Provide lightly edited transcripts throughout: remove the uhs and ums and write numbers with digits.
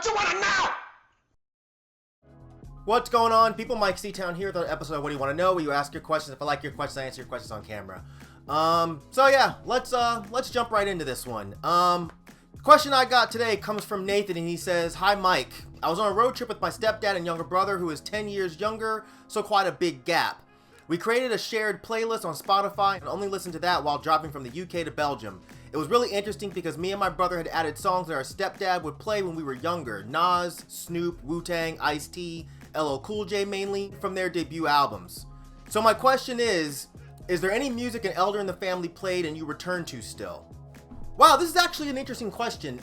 what you want to know! What's going on, people? Myke C-Town here with another episode of What Do You Want to Know, where you ask your questions. If I like your questions, I answer your questions on camera. So yeah, let's jump right into this one. The question I got today comes from Nathan, and he says, "Hi Myke, I was on a road trip with my stepdad and younger brother, who is 10 years younger, so quite a big gap. We created a shared playlist on Spotify and only listened to that while driving from the UK to Belgium. It was really interesting because me and my brother had added songs that our stepdad would play when we were younger. Nas, Snoop, Wu-Tang, Ice-T, LL Cool J mainly, from their debut albums. So my question is there any music an elder in the family played and you return to still?" Wow, this is actually an interesting question.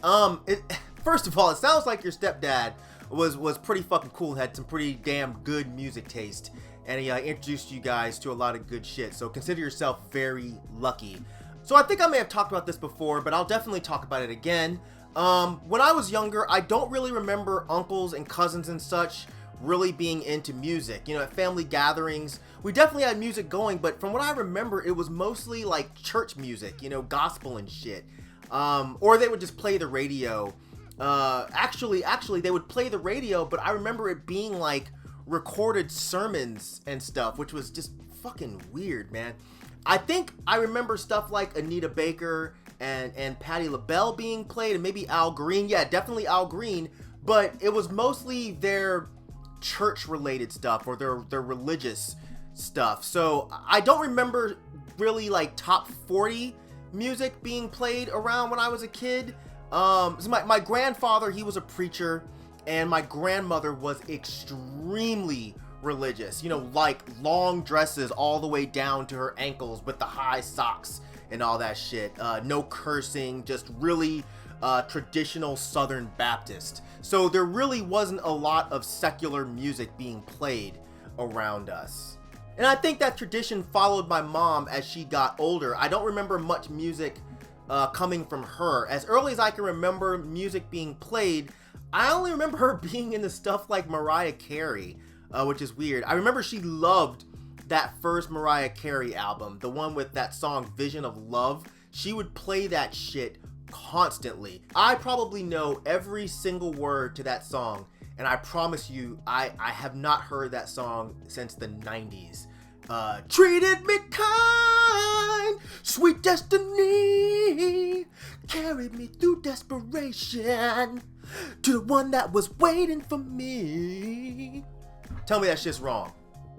First of all, it sounds like your stepdad was pretty fucking cool, had some pretty damn good music taste, and he introduced you guys to a lot of good shit, so consider yourself very lucky. So I think I may have talked about this before, but I'll definitely talk about it again. When I was younger, I don't really remember uncles and cousins and such really being into music. You know, at family gatherings, we definitely had music going, but from what I remember, it was mostly like church music, you know, gospel and shit. Or they would just play the radio. Actually, they would play the radio, but I remember it being like recorded sermons and stuff, which was just fucking weird, man. I think I remember stuff like Anita Baker and Patti LaBelle being played, and maybe Al Green. Yeah, definitely Al Green, but it was mostly their church-related stuff or their religious stuff. So I don't remember really like top 40 music being played around when I was a kid. So my grandfather, he was a preacher, and my grandmother was extremely religious, you know, like long dresses all the way down to her ankles with the high socks and all that shit. No cursing, just really traditional Southern Baptist. So there really wasn't a lot of secular music being played around us. And I think that tradition followed my mom as she got older. I don't remember much music coming from her. As early as I can remember music being played, I only remember her being into stuff like Mariah Carey, which is weird. I remember she loved that first Mariah Carey album, the one with that song Vision of Love. She would play that shit constantly. I probably know every single word to that song, and I promise you, I have not heard that song since the 90s. Treated me kind, sweet destiny, carried me through desperation to the one that was waiting for me. Tell me that shit's wrong.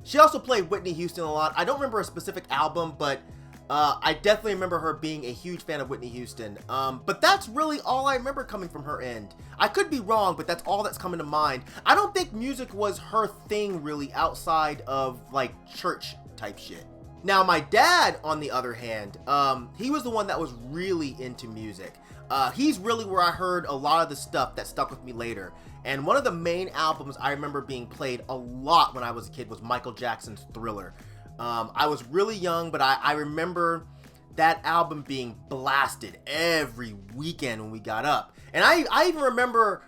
She also played Whitney Houston a lot. I don't remember a specific album, but I definitely remember her being a huge fan of Whitney Houston. But that's really all I remember coming from her end. I could be wrong, but that's all that's coming to mind. I don't think music was her thing really outside of like church type shit. Now my dad, on the other hand, he was the one that was really into music. He's really where I heard a lot of the stuff that stuck with me later. And one of the main albums I remember being played a lot when I was a kid was Michael Jackson's Thriller. I was really young, but I remember that album being blasted every weekend when we got up. And I even remember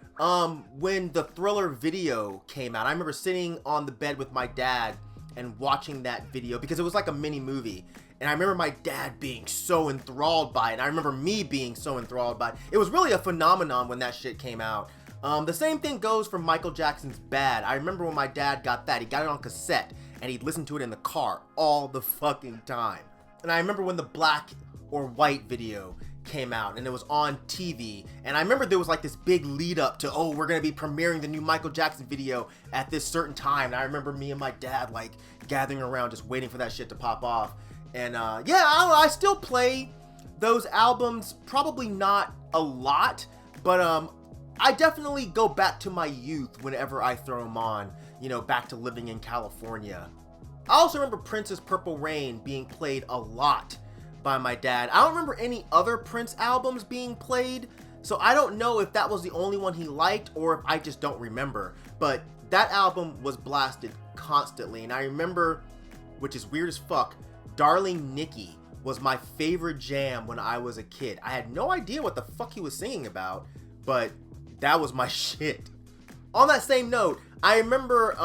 when the Thriller video came out. I remember sitting on the bed with my dad and watching that video because it was like a mini movie. And I remember my dad being so enthralled by it. And I remember me being so enthralled by it. It was really a phenomenon when that shit came out. The same thing goes for Michael Jackson's Bad. I remember when my dad got that, he got it on cassette and he'd listen to it in the car all the fucking time. And I remember when the Black or White video came out and it was on TV, and I remember there was like this big lead up to, oh, we're gonna be premiering the new Michael Jackson video at this certain time. And I remember me and my dad like gathering around just waiting for that shit to pop off. And yeah, I don't know, I still play those albums, probably not a lot, but I definitely go back to my youth whenever I throw them on, you know, back to living in California. I also remember Prince's Purple Rain being played a lot by my dad. I don't remember any other Prince albums being played, so I don't know if that was the only one he liked or if I just don't remember. But that album was blasted constantly, and I remember, which is weird as fuck, Darling Nikki was my favorite jam when I was a kid. I had no idea what the fuck he was singing about, but that was my shit. On that same note, I remember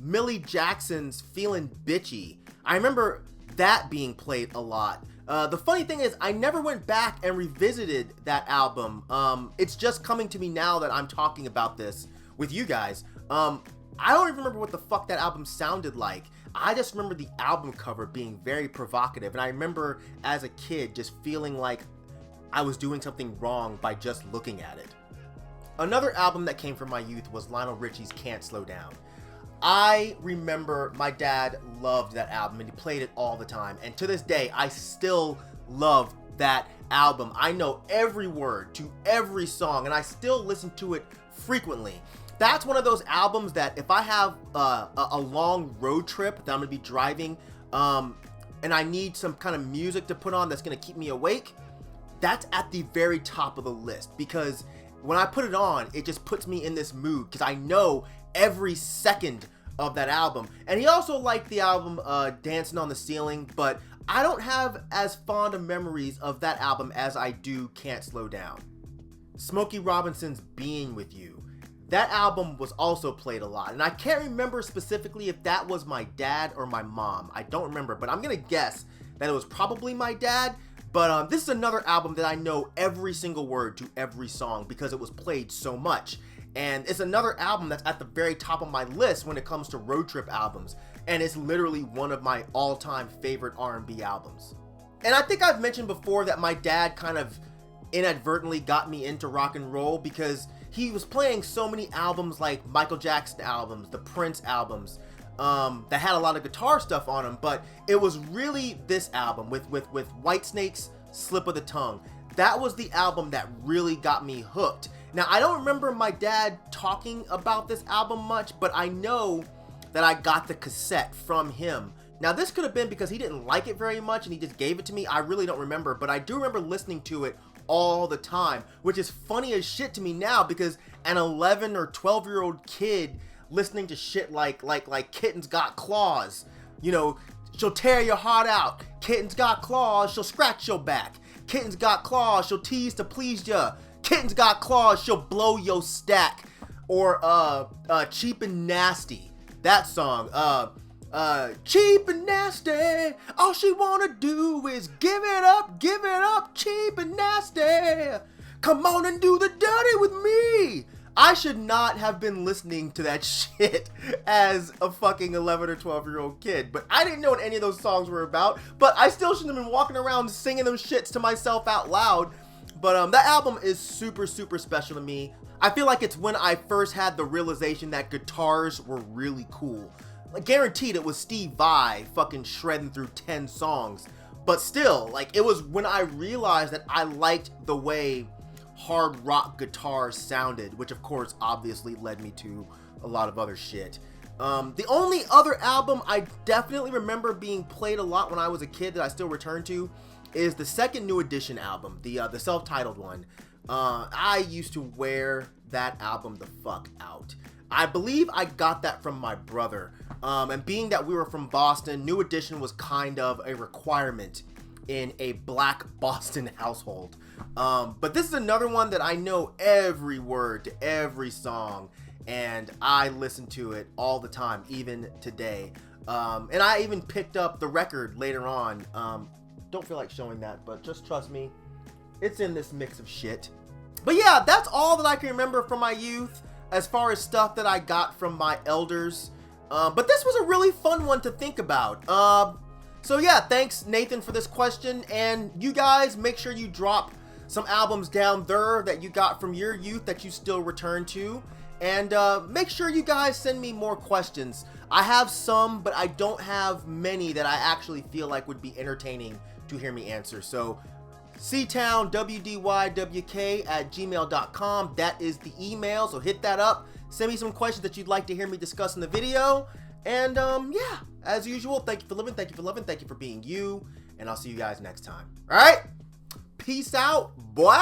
Millie Jackson's Feelin' Bitchy. I remember that being played a lot. The funny thing is, I never went back and revisited that album. It's just coming to me now that I'm talking about this with you guys. I don't even remember what the fuck that album sounded like. I just remember the album cover being very provocative, and I remember as a kid just feeling like I was doing something wrong by just looking at it. Another album that came from my youth was Lionel Richie's Can't Slow Down. I remember my dad loved that album and he played it all the time, and to this day I still love that album. I know every word to every song and I still listen to it frequently. That's one of those albums that if I have a long road trip that I'm gonna be driving and I need some kind of music to put on that's gonna keep me awake, that's at the very top of the list, because when I put it on, it just puts me in this mood because I know every second of that album. And he also liked the album Dancing on the Ceiling, but I don't have as fond of memories of that album as I do Can't Slow Down. Smokey Robinson's Being With You. That album was also played a lot, and I can't remember specifically if that was my dad or my mom. I don't remember, but I'm gonna guess that it was probably my dad. But this is another album that I know every single word to every song because it was played so much. And it's another album that's at the very top of my list when it comes to road trip albums. And it's literally one of my all-time favorite R&B albums. And I think I've mentioned before that my dad kind of inadvertently got me into rock and roll because he was playing so many albums like Michael Jackson albums, the Prince albums, that had a lot of guitar stuff on them, but it was really this album with Whitesnake's Slip of the Tongue. That was the album that really got me hooked. Now, I don't remember my dad talking about this album much, but I know that I got the cassette from him. Now, this could have been because he didn't like it very much and he just gave it to me. I really don't remember, but I do remember listening to it all the time, which is funny as shit to me now because an 11 or 12-year-old kid listening to shit like Kittens Got Claws, you know, she'll tear your heart out. Kittens got claws, she'll scratch your back. Kittens got claws, she'll tease to please ya. Kittens got claws, she'll blow your stack. Or Cheap and Nasty, that song. Cheap and nasty, all she wanna do is give it up, cheap and nasty. Come on and do the dirty with me. I should not have been listening to that shit as a fucking 11 or 12-year-old kid, but I didn't know what any of those songs were about, but I still shouldn't have been walking around singing them shits to myself out loud. But that album is super, super special to me. I feel like it's when I first had the realization that guitars were really cool. Like, guaranteed it was Steve Vai fucking shredding through 10 songs, but still, like, it was when I realized that I liked the way hard rock guitars sounded, which of course obviously led me to a lot of other shit. The only other album I definitely remember being played a lot when I was a kid that I still return to is the second New Edition album, the self-titled one. I used to wear that album the fuck out. I believe I got that from my brother, and being that we were from Boston, New Edition was kind of a requirement in a black Boston household. But this is another one that I know every word to every song, and I listen to it all the time, even today. And I even picked up the record later on. Don't feel like showing that, but just trust me, it's in this mix of shit. But yeah, that's all that I can remember from my youth as far as stuff that I got from my elders. But this was a really fun one to think about. So yeah, thanks Nathan for this question, and you guys make sure you drop some albums down there that you got from your youth that you still return to, and make sure you guys send me more questions. I have some, but I don't have many that I actually feel like would be entertaining to hear me answer. So ctownwdywk at gmail.com, that is the email, so hit that up. Send me some questions that you'd like to hear me discuss in the video. And yeah, as usual, thank you for living, thank you for loving, thank you for being you, and I'll see you guys next time. All right, peace out, boy.